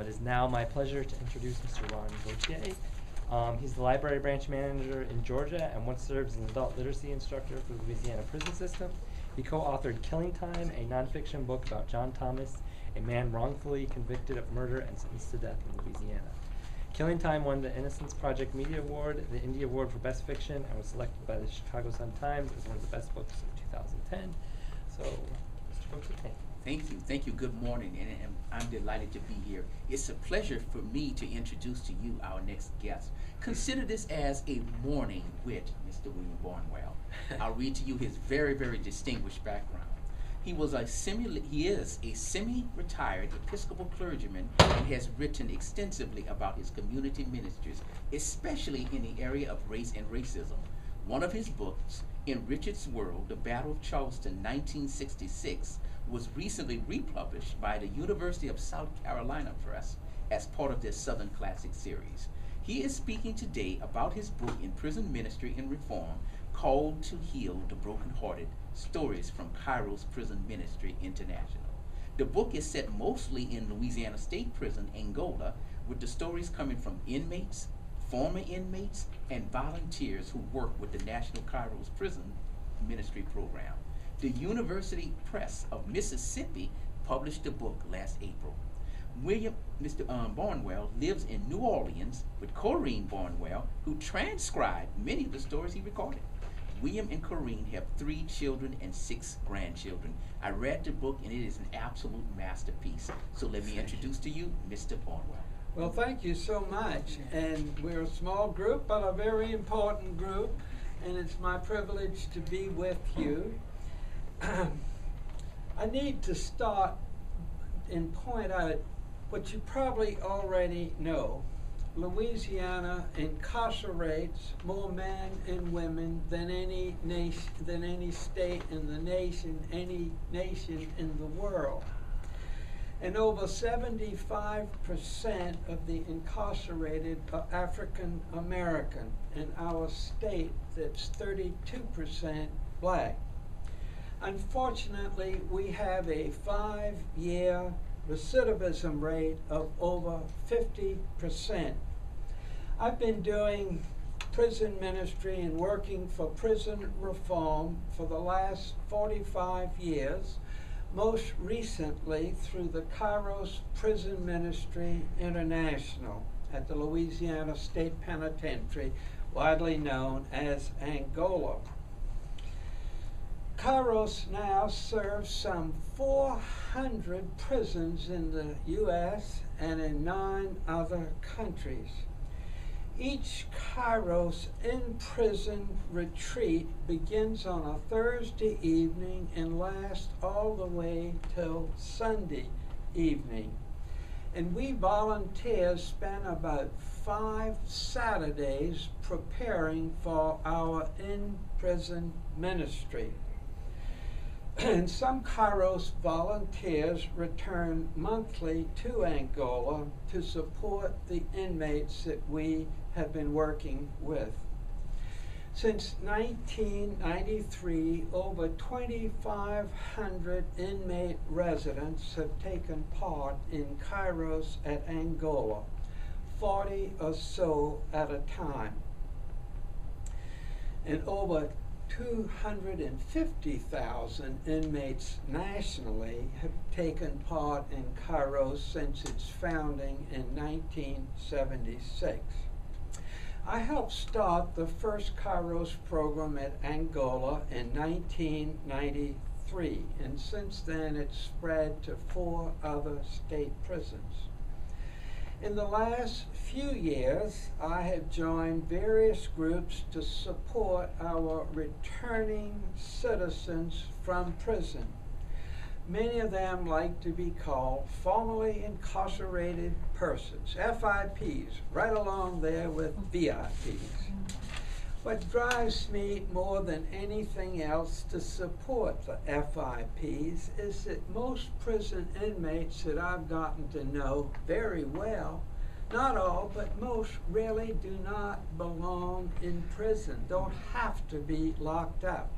It is now my pleasure to introduce Mr. Ron Gauthier. He's the library branch manager in Georgia and once served as an adult literacy instructor for the Louisiana prison system. He co-authored Killing Time, a nonfiction book about John Thomas, a man wrongfully convicted of murder and sentenced to death in Louisiana. Killing Time won the Innocence Project Media Award, the Indie Award for Best Fiction, and was selected by the Chicago Sun-Times as one of the best books of 2010. So, Mr. Gauthier. Thank you, good morning, and I'm delighted to be here. It's a pleasure for me to introduce to you our next guest. Consider this as a morning with Mr. William Barnwell. I'll read to you his very, very distinguished background. He is a semi-retired Episcopal clergyman and has written extensively about his community ministries, especially in the area of race and racism. One of his books, In Richard's World, The Battle of Charleston, 1966, was recently republished by the University of South Carolina Press as part of their Southern Classic series. He is speaking today about his book in prison ministry and reform called To Heal the Brokenhearted, Stories from Kairos Prison Ministry International. The book is set mostly in Louisiana State Prison, Angola, with the stories coming from inmates, former inmates, and volunteers who work with the National Kairos Prison Ministry Program. The University Press of Mississippi published the book last April. Mr. Barnwell lives in New Orleans with Corinne Barnwell, who transcribed many of the stories he recorded. William and Corinne have 3 children and 6 grandchildren. I read the book and it is an absolute masterpiece. So let me introduce to you Mr. Barnwell. Well, thank you so much. And we're a small group, but a very important group. And it's my privilege to be with you. I need to start and point out what you probably already know. Louisiana incarcerates more men and women than any state in the nation, any nation in the world. And over 75% of the incarcerated are African American. In our state, that's 32% black. Unfortunately, we have a 5-year recidivism rate of over 50%. I've been doing prison ministry and working for prison reform for the last 45 years, most recently through the Kairos Prison Ministry International at the Louisiana State Penitentiary, widely known as Angola. Kairos now serves some 400 prisons in the U.S. and in 9 other countries. Each Kairos in-prison retreat begins on a Thursday evening and lasts all the way till Sunday evening. And we volunteers spend about 5 Saturdays preparing for our in-prison ministry. And some Kairos volunteers return monthly to Angola to support the inmates that we have been working with. Since 1993, over 2,500 inmate residents have taken part in Kairos at Angola, 40 or so at a time. And over 250,000 inmates nationally have taken part in Kairos since its founding in 1976. I helped start the first Kairos program at Angola in 1993, and since then it's spread to 4 other state prisons. In the last few years, I have joined various groups to support our returning citizens from prison. Many of them like to be called formerly incarcerated persons, FIPs, right along there with VIPs. What drives me more than anything else to support the FIPs is that most prison inmates that I've gotten to know very well, not all, but most really do not belong in prison, don't have to be locked up.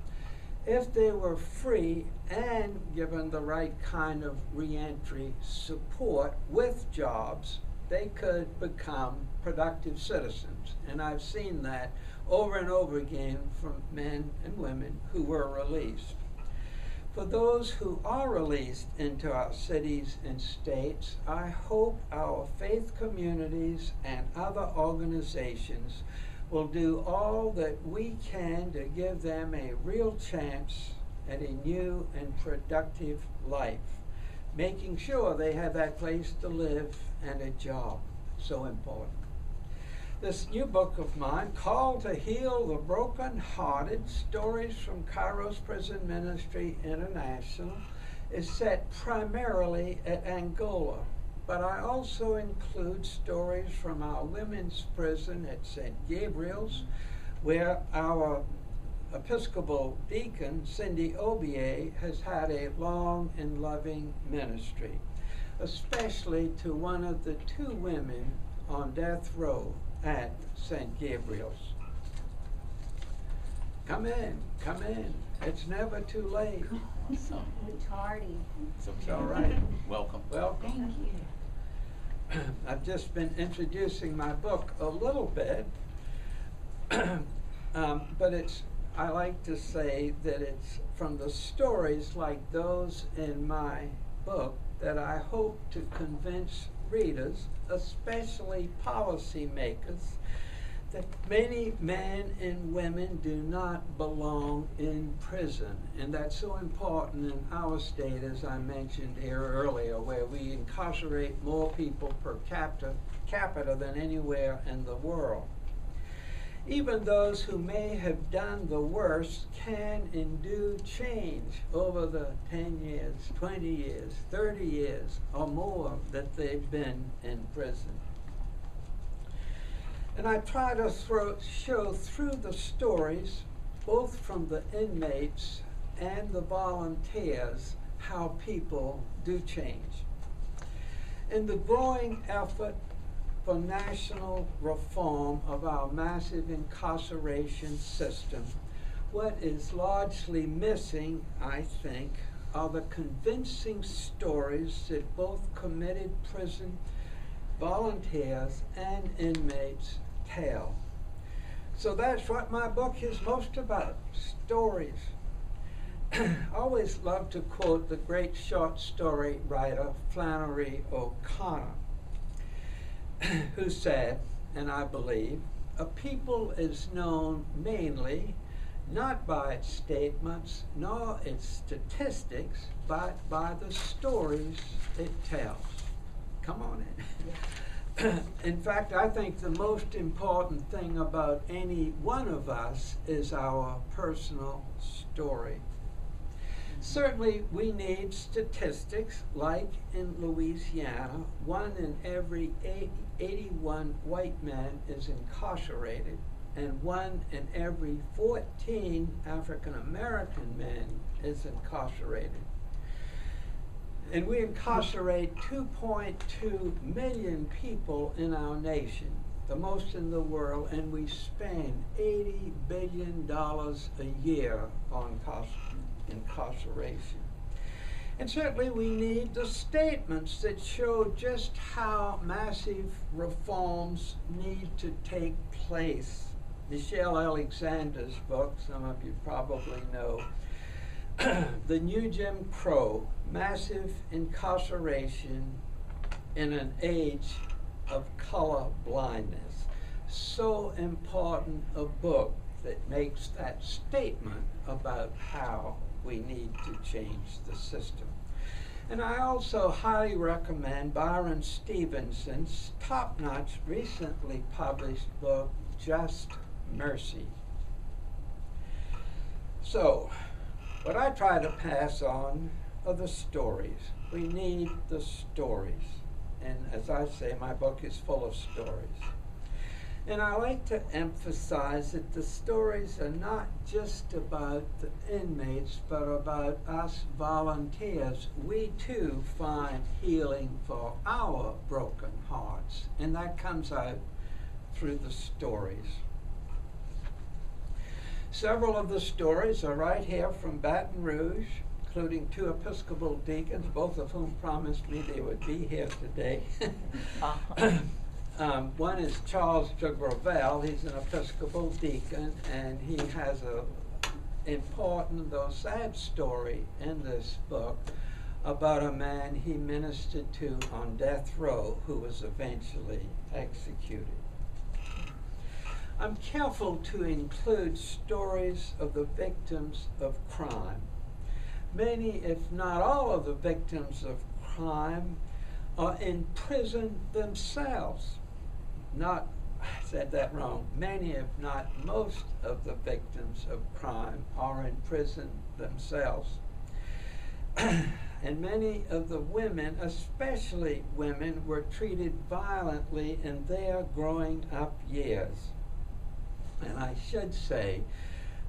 If they were free and given the right kind of reentry support with jobs, they could become productive citizens. And I've seen that over and over again from men and women who were released. For those who are released into our cities and states, I hope our faith communities and other organizations will do all that we can to give them a real chance at a new and productive life, making sure they have that place to live and a job. So important. This new book of mine, called To Heal the Brokenhearted, Stories from Kairos Prison Ministry International, is set primarily at Angola, but I also include stories from our women's prison at St. Gabriel's, where our Episcopal deacon, Cindy Obier, has had a long and loving ministry, especially to one of the 2 women on death row at St. Gabriel's. Come in, come in. It's never too late. Awesome. It's tardy. It's okay. It's all right. Welcome. Welcome. Thank you. I've just been introducing my book a little bit, but I like to say that it's from the stories like those in my book that I hope to convince readers, especially policymakers, that many men and women do not belong in prison. And that's so important in our state, as I mentioned here earlier, where we incarcerate more people per capita than anywhere in the world. Even those who may have done the worst can and do change over the 10 years, 20 years, 30 years or more that they've been in prison. And I try to show through the stories, both from the inmates and the volunteers, how people do change. In the growing effort for national reform of our massive incarceration system, what is largely missing, I think, are the convincing stories that both committed prison volunteers and inmates tell. So that's what my book is most about, stories. I always love to quote the great short story writer Flannery O'Connor, who said, and I believe, a people is known mainly not by its statements nor its statistics, but by the stories it tells. Come on in. In fact, I think the most important thing about any one of us is our personal story. Certainly, we need statistics, like in Louisiana, 1 in every 81 white men is incarcerated, and 1 in every 14 African American men is incarcerated. And we incarcerate 2.2 million people in our nation, the most in the world, and we spend $80 billion a year on incarceration. And certainly we need the statements that show just how massive reforms need to take place. Michelle Alexander's book, some of you probably know, The New Jim Crow, Massive Incarceration in an Age of Color Blindness. So important a book that makes that statement about how we need to change the system. And I also highly recommend Byron Stevenson's top-notch, recently published book, Just Mercy. So, what I try to pass on are the stories. We need the stories. And as I say, my book is full of stories. And I like to emphasize that the stories are not just about the inmates, but about us volunteers. We too find healing for our broken hearts, and that comes out through the stories. Several of the stories are right here from Baton Rouge, including 2 Episcopal deacons, both of whom promised me they would be here today. One is Charles de Gravel. He's an Episcopal deacon, and he has a important though sad story in this book about a man he ministered to on death row who was eventually executed. I'm careful to include stories of the victims of crime. Many, if not all, of the victims of crime are in prison themselves. I said that wrong. Many, if not most, of the victims of crime are in prison themselves. And many of the women, especially women, were treated violently in their growing up years. And I should say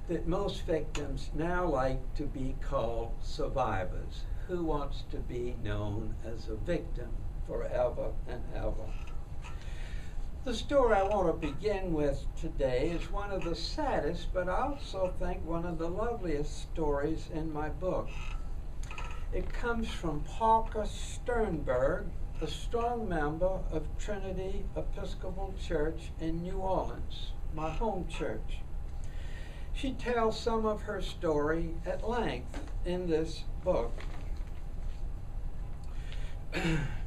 that most victims now like to be called survivors. Who wants to be known as a victim forever and ever? The story I want to begin with today is one of the saddest, but I also think one of the loveliest stories in my book. It comes from Parker Sternberg, a strong member of Trinity Episcopal Church in New Orleans, my home church. She tells some of her story at length in this book.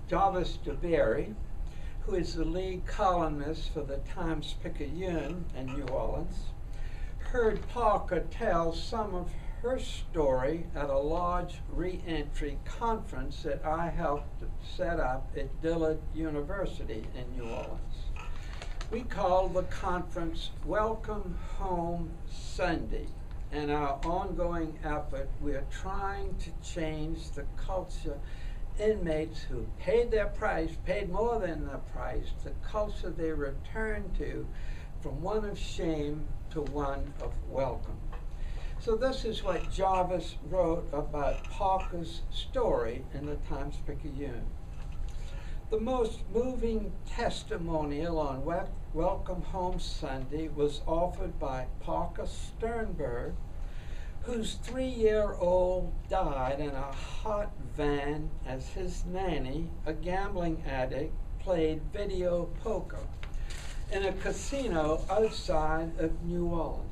Jarvis DeBerry, who is the lead columnist for the Times-Picayune in New Orleans, heard Parker tell some of her story at a large re-entry conference that I helped set up at Dillard University in New Orleans. We called the conference Welcome Home Sunday. In our ongoing effort, we are trying to change the culture. Inmates who paid their price, paid more than the price, the culture they return to, from one of shame to one of welcome. So this is what Jarvis wrote about Parker's story in the Times-Picayune. The most moving testimonial on Welcome Home Sunday was offered by Parker Sternberg, whose 3-year-old died in a hot van as his nanny, a gambling addict, played video poker in a casino outside of New Orleans.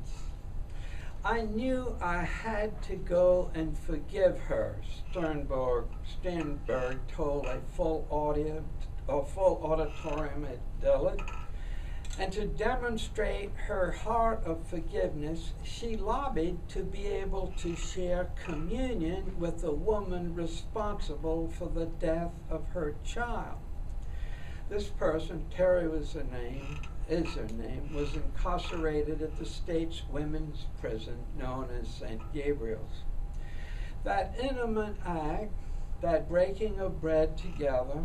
I knew I had to go and forgive her, Sternberg told a full auditorium at Dillard. And to demonstrate her heart of forgiveness, she lobbied to be able to share communion with the woman responsible for the death of her child. This person, Terry was her name, was incarcerated at the state's women's prison known as St. Gabriel's. That intimate act, that breaking of bread together,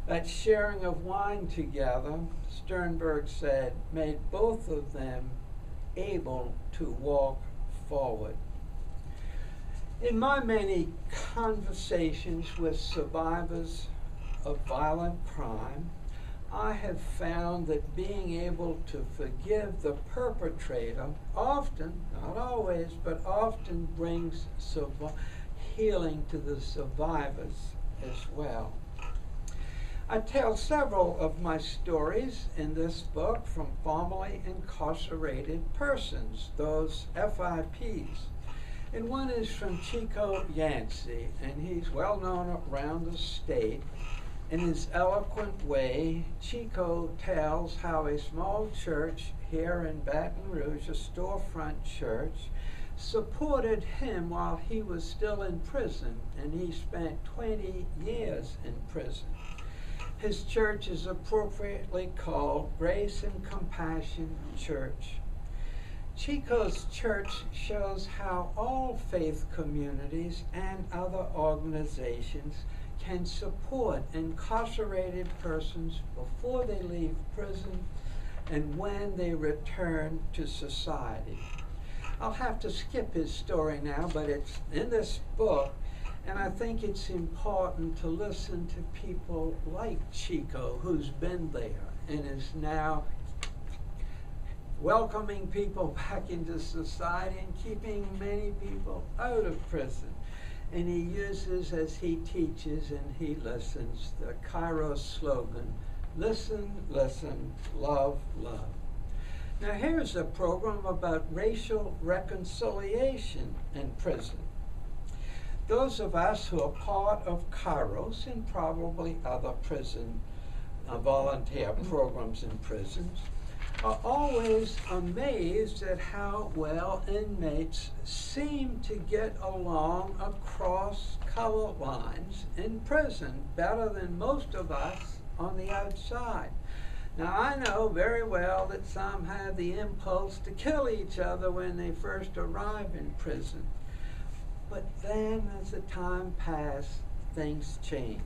that sharing of wine together, Sternberg said, made both of them able to walk forward. In my many conversations with survivors of violent crime, I have found that being able to forgive the perpetrator often, not always, but often brings healing to the survivors as well. I tell several of my stories in this book from formerly incarcerated persons, those FIPs. And one is from Chico Yancey, and he's well known around the state. In his eloquent way, Chico tells how a small church here in Baton Rouge, a storefront church, supported him while he was still in prison, and he spent 20 years in prison. His church is appropriately called Grace and Compassion Church. Chico's church shows how all faith communities and other organizations can support incarcerated persons before they leave prison and when they return to society. I'll have to skip his story now, but it's in this book, and I think it's important to listen to people like Chico, who's been there and is now welcoming people back into society and keeping many people out of prison. And he uses, as he teaches and he listens, the Kairos slogan, listen, listen, love, love. Now here's a program about racial reconciliation in prison. Those of us who are part of Kairos and probably other prison volunteer programs in prisons are always amazed at how well inmates seem to get along across color lines in prison, better than most of us on the outside. Now I know very well that some have the impulse to kill each other when they first arrive in prison. But then as the time passed, things changed.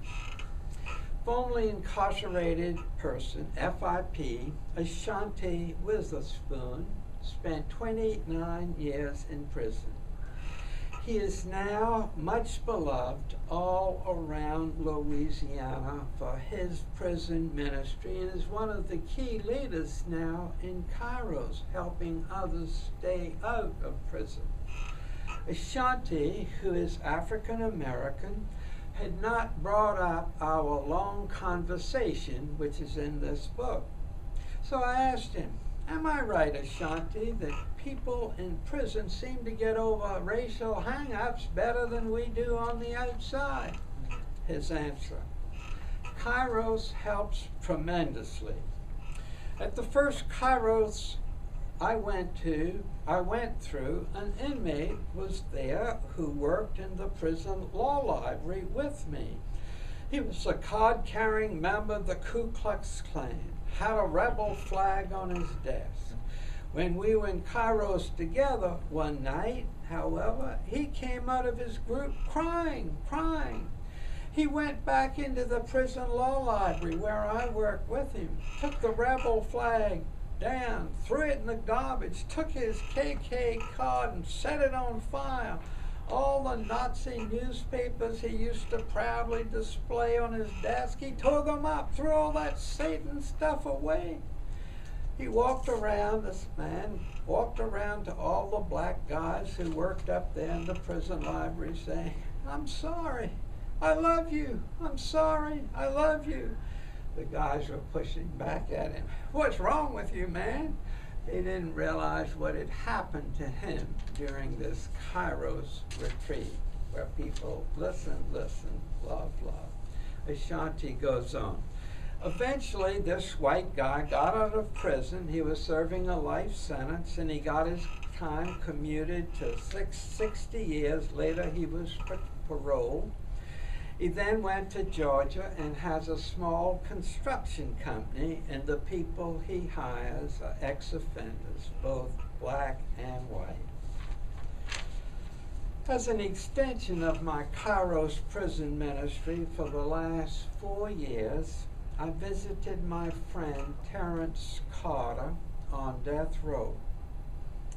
Formerly incarcerated person, FIP, Ashanti Witherspoon, spent 29 years in prison. He is now much beloved all around Louisiana for his prison ministry and is one of the key leaders now in Kairos, helping others stay out of prison. Ashanti, who is African American, had not brought up our long conversation, which is in this book. So I asked him, am I right, Ashanti, that people in prison seem to get over racial hang-ups better than we do on the outside? His answer, Kairos helps tremendously. At the first Kairos I went through, an inmate was there who worked in the prison law library with me. He was a card-carrying member of the Ku Klux Klan, had a rebel flag on his desk. When we were in Kairos together one night, however, he came out of his group crying. He went back into the prison law library where I worked with him, took the rebel flag down, threw it in the garbage, took his KK card and set it on fire. All the Nazi newspapers he used to proudly display on his desk, he tore them up, threw all that Satan stuff away. He walked around, this man walked around to all the black guys who worked up there in the prison library saying, I'm sorry, I love you, I'm sorry, I love you. The guys were pushing back at him. What's wrong with you, man? They didn't realize what had happened to him during this Kairos retreat, where people listen, love. Ashanti goes on. Eventually, this white guy got out of prison. He was serving a life sentence, and he got his time commuted to 60 years. Later, he was paroled. He then went to Georgia and has a small construction company, and the people he hires are ex-offenders, both black and white. As an extension of my Kairos prison ministry for the last 4 years, I visited my friend Terrence Carter on death row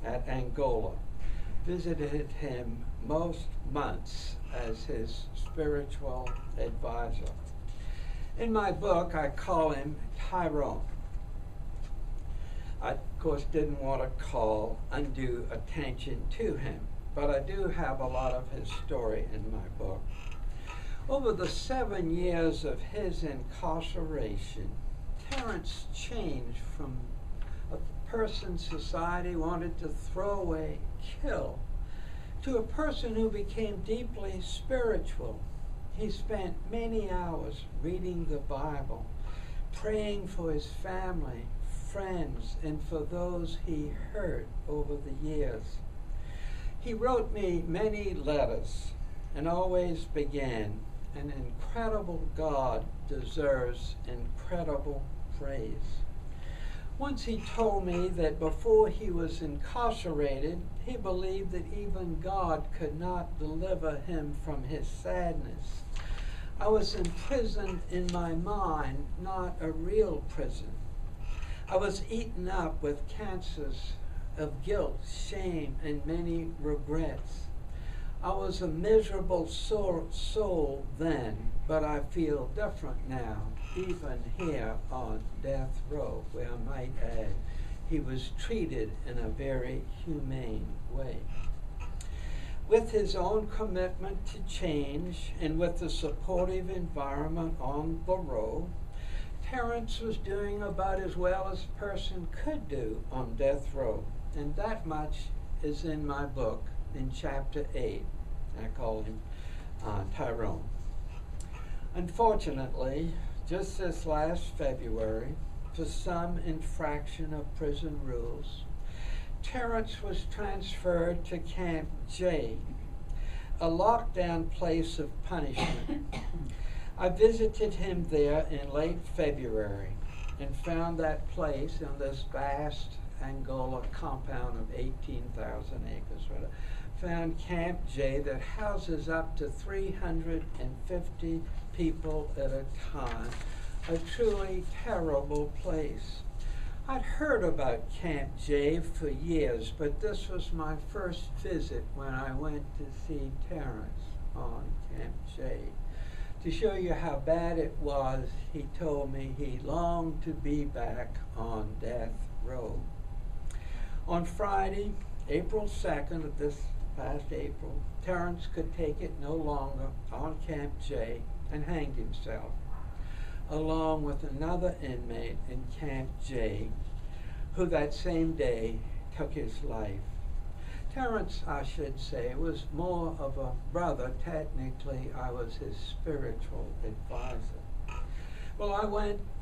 at Angola. Visited him most months as his spiritual advisor. In my book, I call him Tyrone. I, of course, didn't want to call undue attention to him, but I do have a lot of his story in my book. Over the 7 years of his incarceration, Terrence changed from a person society wanted to throw away, kill, to a person who became deeply spiritual. He spent many hours reading the Bible, praying for his family, friends, and for those he hurt over the years. He wrote me many letters and always began, an incredible God deserves incredible praise. Once he told me that before he was incarcerated, he believed that even God could not deliver him from his sadness. I was imprisoned in my mind, not a real prison. I was eaten up with cancers of guilt, shame, and many regrets. I was a miserable soul then, but I feel different now, even here on death row, where I might add, he was treated in a very humane way. With his own commitment to change and with the supportive environment on the row, Terrence was doing about as well as a person could do on death row. And that much is in my book in chapter 8. I call him Tyrone. Unfortunately, just this last February, for some infraction of prison rules, Terrence was transferred to Camp J, a lockdown place of punishment. I visited him there in late February and found that place on this vast Angola compound of 18,000 acres. Found Camp J that houses up to 350 people at a time, a truly terrible place. I'd heard about Camp J for years, but this was my first visit when I went to see Terrence on Camp J. To show you how bad it was, he told me he longed to be back on death row. On Friday, April 2nd of this past April, Terrence could take it no longer on Camp J and hanged himself, along with another inmate in Camp J, who that same day took his life. Terrence, I should say, was more of a brother. Technically, I was his spiritual advisor. Well, I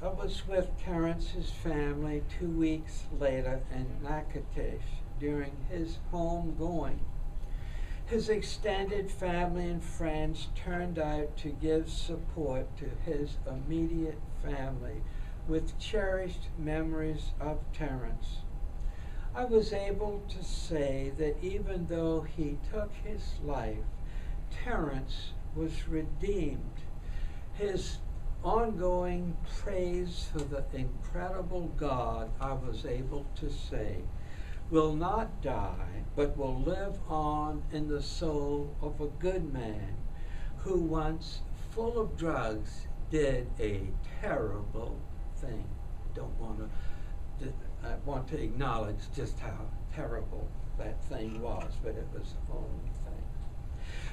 was with Terrence's family 2 weeks later in Natchitoches during his homegoing. His extended family and friends turned out to give support to his immediate family with cherished memories of Terrence. I was able to say that even though he took his life, Terrence was redeemed. His ongoing praise for the incredible God, I was able to say, will not die, but will live on in the soul of a good man who once, full of drugs, did a terrible thing. I want to acknowledge just how terrible that thing was, but it was the only thing.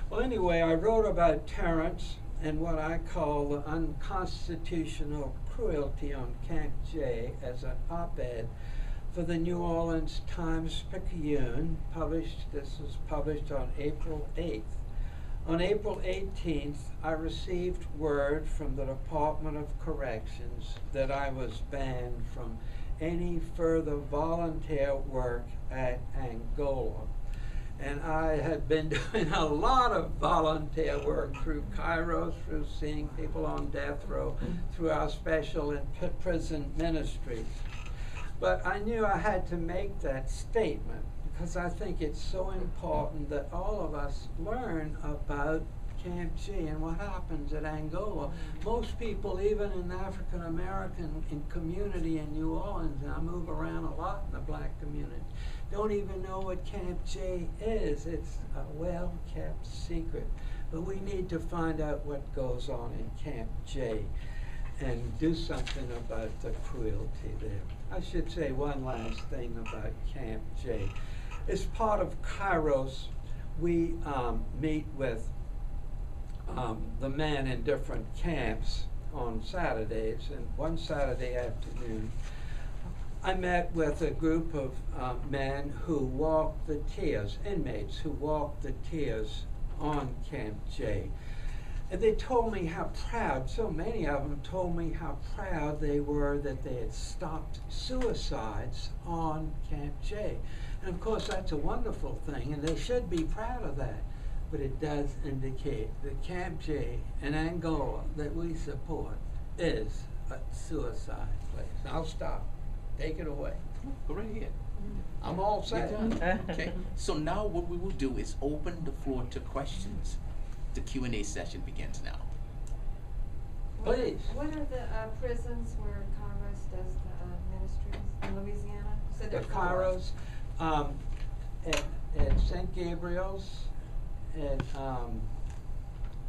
Well, anyway, I wrote about Terrence and what I call the unconstitutional cruelty on Camp J as an op-ed for the New Orleans Times-Picayune. This was published on April 8th. On April 18th, I received word from the Department of Corrections that I was banned from any further volunteer work at Angola. And I had been doing a lot of volunteer work through Kairos, through seeing people on death row, through our special and prison ministries. But I knew I had to make that statement because I think it's so important that all of us learn about Camp G and what happens at Angola. Most people, even in African American community in New Orleans, and I move around a lot in the black community, don't even know what Camp J is. It's a well-kept secret. But we need to find out what goes on in Camp J and do something about the cruelty there. I should say one last thing about Camp J. As part of Kairos, we meet with the men in different camps on Saturdays, and one Saturday afternoon I met with a group of men who walked the tiers, inmates who walked the tiers on Camp J. And they told me how proud, so many of them told me how proud they were that they had stopped suicides on Camp J. And of course that's a wonderful thing, and they should be proud of that. But it does indicate that Camp J in Angola that we support is a suicide place. I'll stop. Take it away. Go right ahead. I'm all set. Okay. So now what we will do is open the floor to questions. The Q&A session begins now. Please. What are the prisons where Kairos does the ministries in Louisiana? You said The there are four. Kairos at St. Gabriel's, at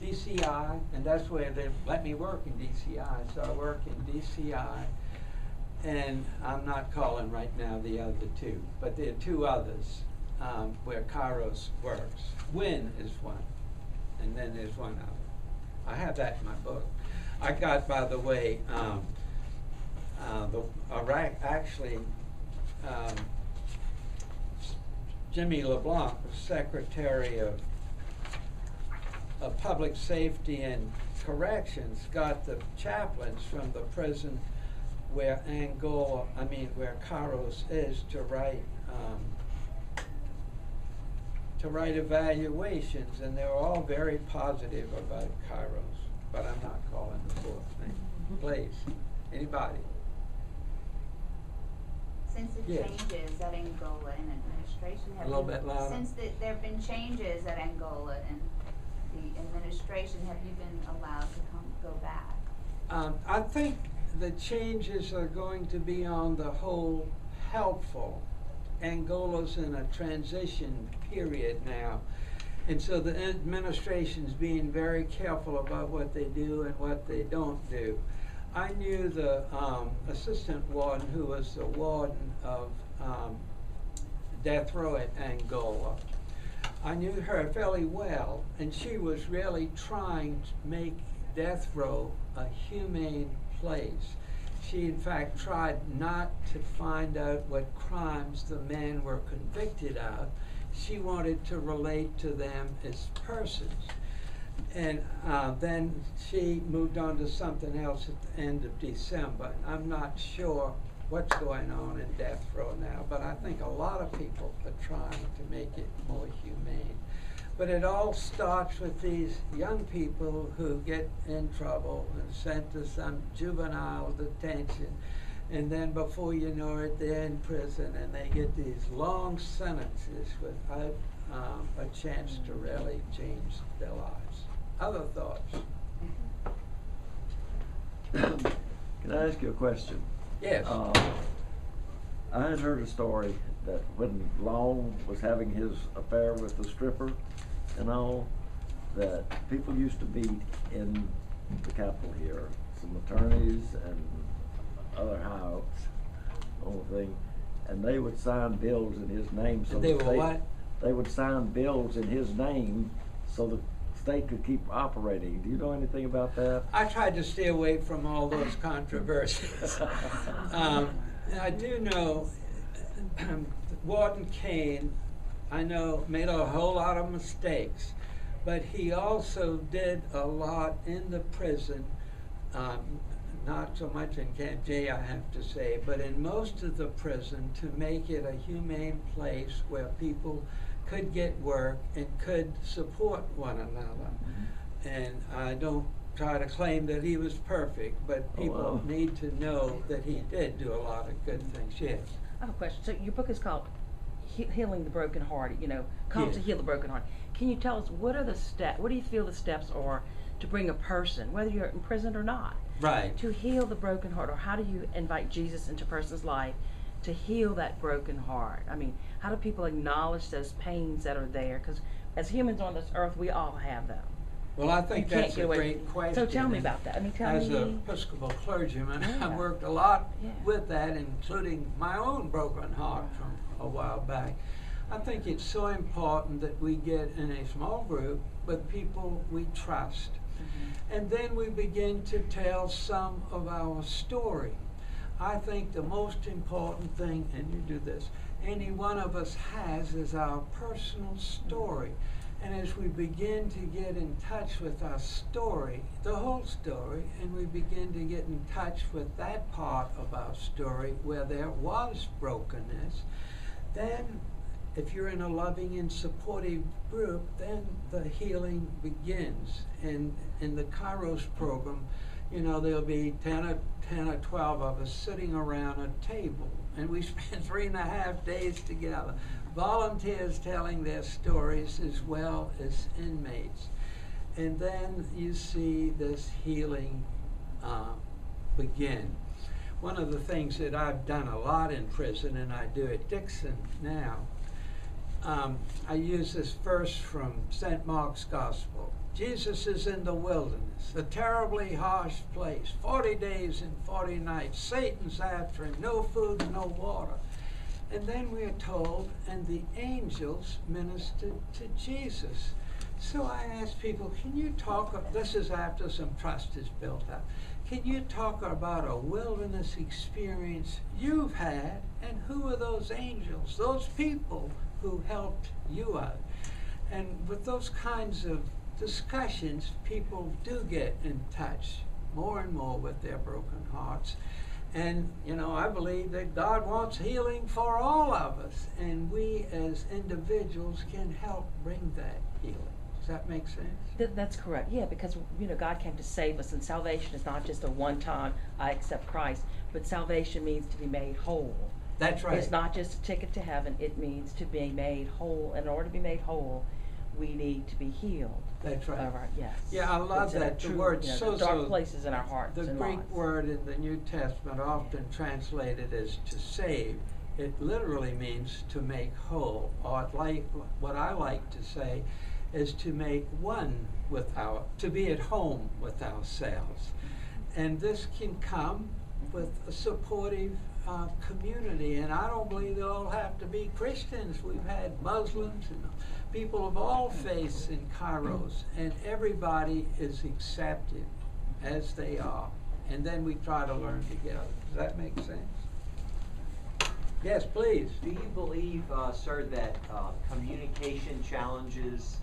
DCI, and that's where they let me work in DCI. So I work in DCI, And I'm not calling right now the other two, but there are two others where Kairos works. Win is one, and then there's one other. I have that in my book. I got, by the way, Jimmy LeBlanc, the Secretary of Public Safety and Corrections, got the chaplains from the prison where where Kairos is to write evaluations, and they were all very positive about Kairos. But I'm not calling the fourth thing. Please, anybody? Since the Yes. changes at Angola in administration, A little bit louder. since there have been changes at Angola in the administration, have you been allowed to go back? I think the changes are going to be on the whole helpful. Angola's in a transition period now, and so the administration's being very careful about what they do and what they don't do. I knew the assistant warden, who was the warden of death row at Angola. I knew her fairly well, and she was really trying to make death row a humane place. She, in fact, tried not to find out what crimes the men were convicted of. She wanted to relate to them as persons. And then she moved on to something else at the end of December. I'm not sure what's going on in death row now, but I think a lot of people are trying to make it more humane. But it all starts with these young people who get in trouble and sent to some juvenile detention. And then before you know it, they're in prison and they get these long sentences without a chance to really change their lives. Other thoughts? Can I ask you a question? Yes. I had heard a story that when Long was having his affair with the stripper and all, that people used to meet in the Capitol here, some attorneys and other high-ups, whole thing, and they would sign bills in his name. So They the were what? They would sign bills in his name so the state could keep operating. Do you know anything about that? I tried to stay away from all those controversies. I do know Warden Kane, I know, made a whole lot of mistakes, but he also did a lot in the prison, not so much in Camp J, I have to say, but in most of the prison, to make it a humane place where people could get work and could support one another. And I don't try to claim that he was perfect, but people need to know that he did do a lot of good things. Yes. I have a question. So your book is called Healing the Brokenhearted, Come to Heal the Brokenhearted. Can you tell us what are the steps, what do you feel the steps are to bring a person, whether you're imprisoned or not, Right. to heal the broken heart? Or how do you invite Jesus into a person's life to heal that broken heart? I mean, how do people acknowledge those pains that are there? Because as humans on this earth, we all have them. Well, I think You can't that's get a away great from it. question. So tell me about that. I mean, tell As me. an Episcopal clergyman, I Yeah. worked a lot Yeah. with that, including my own broken heart from a while back. I think it's so important that we get in a small group with people we trust. And then we begin to tell some of our story. I think the most important thing, and you do this, any one of us has, is our personal story. And as we begin to get in touch with our story, the whole story, and we begin to get in touch with that part of our story where there was brokenness, then if you're in a loving and supportive group, then the healing begins. And in the Kairos program, there'll be 10 or 12 of us sitting around a table, and we spend 3.5 days together. Volunteers telling their stories as well as inmates. And then you see this healing begin. One of the things that I've done a lot in prison, and I do at Dixon now, I use this verse from St. Mark's Gospel, Jesus is in the wilderness, a terribly harsh place, 40 days and 40 nights. Satan's after him, no food, no water. And then we are told, and the angels ministered to Jesus. So I ask people, can you talk, this is after some trust is built up, can you talk about a wilderness experience you've had, and who are those angels, those people who helped you out? And with those kinds of discussions, people do get in touch more and more with their broken hearts. And, you know, I believe that God wants healing for all of us, and we as individuals can help bring that healing. Does that make sense? That's correct, yeah, because, you know, God came to save us, and salvation is not just a one-time, I accept Christ, but salvation means to be made whole. That's right. It's not just a ticket to heaven, it means to be made whole. In order to be made whole, we need to be healed. That's right. Of our, yes. Yeah, I love It's in our that. The true, word you know, sozo, the dark places in our hearts the and Greek lives. word in the New Testament, often translated as to save, it literally means to make whole. Or what I like to say is to make one with to be at home with ourselves. And this can come with a supportive community. And I don't believe they all have to be Christians. We've had Muslims and people of all faiths in Kairos, and everybody is accepted as they are. And then we try to learn together. Does that make sense? Yes, please. Do you believe, sir, that communication challenges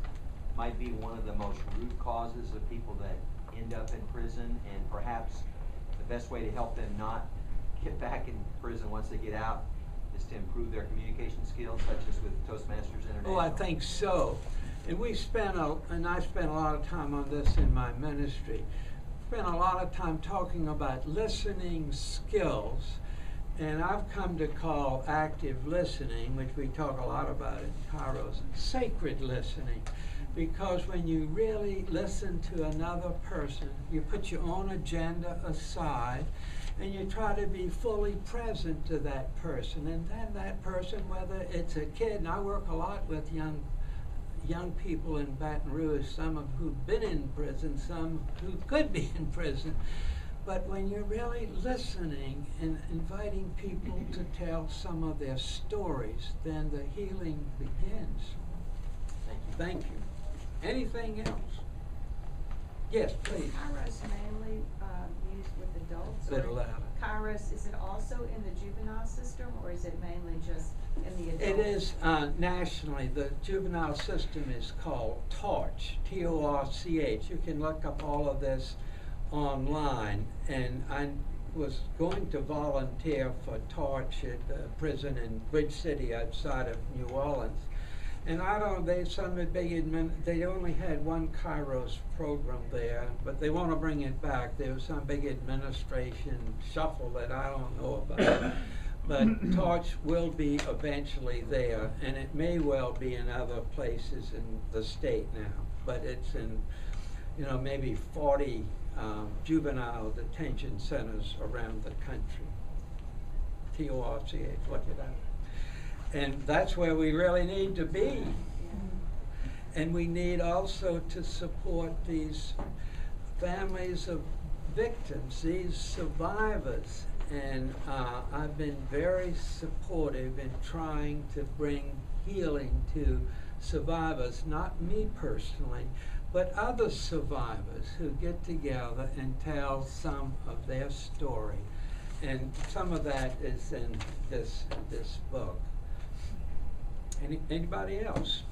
might be one of the most root causes of people that end up in prison, and perhaps the best way to help them not get back in prison once they get out is to improve their communication skills, such as with Toastmasters International? Oh, I think so. And I spent a lot of time on this in my ministry. Spent a lot of time talking about listening skills, and I've come to call active listening, which we talk a lot about in Kairos, sacred listening. Because when you really listen to another person, you put your own agenda aside, and you try to be fully present to that person. And then that person, whether it's a kid, and I work a lot with young people in Baton Rouge, some of who've been in prison, some who could be in prison. But when you're really listening and inviting people to tell some of their stories, then the healing begins. Thank you. Anything else? Yes, please. Kairos mainly used with adults? Bit or louder. Kairos, is it also in the juvenile system, or is it mainly just in the adult? It is nationally. The juvenile system is called TORCH, T-O-R-C-H. You can look up all of this online. And I was going to volunteer for TORCH at a prison in Bridge City outside of New Orleans. And they only had one Kairos program there, but they want to bring it back. There was some big administration shuffle that I don't know about. But TORCH will be eventually there, and it may well be in other places in the state now. But it's in, maybe 40 juvenile detention centers around the country. T-O-R-C-H, look it up. And that's where we really need to be. And we need also to support these families of victims, these survivors. And I've been very supportive in trying to bring healing to survivors, not me personally, but other survivors who get together and tell some of their story. And some of that is in this book. Anybody else?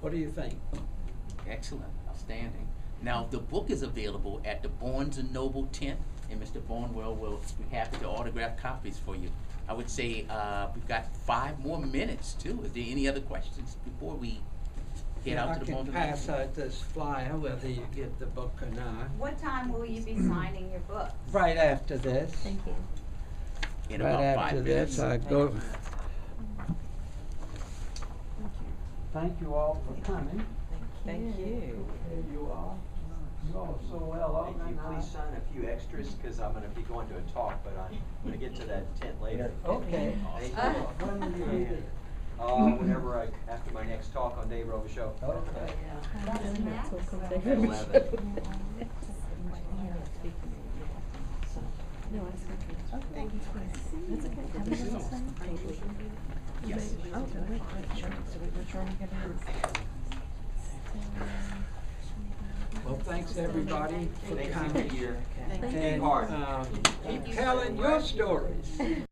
What do you think? Excellent, outstanding. Now, the book is available at the Barnes & Noble tent, and Mr. Barnwell will be happy to autograph copies for you. I would say we've got 5 more minutes, too. Is there any other questions before we get out to the Barnes & Noble? I can pass out this flyer, whether you get the book or not. What time will you be signing your book? Right after this. Thank you. In Right about after 5 this, minutes. I go. Thank you all for coming. Thank you. Here you are. You all so well Thank you. Please sign a few extras, because I'm going to be going to a talk, but I'm going to get to that tent later. Okay. Thank you. When will you be there? whenever after my next talk on Dave Rover Show. Okay. At 11. Yes. Well, thanks everybody for Thanks coming. every year. And Keep hard. keep telling your stories.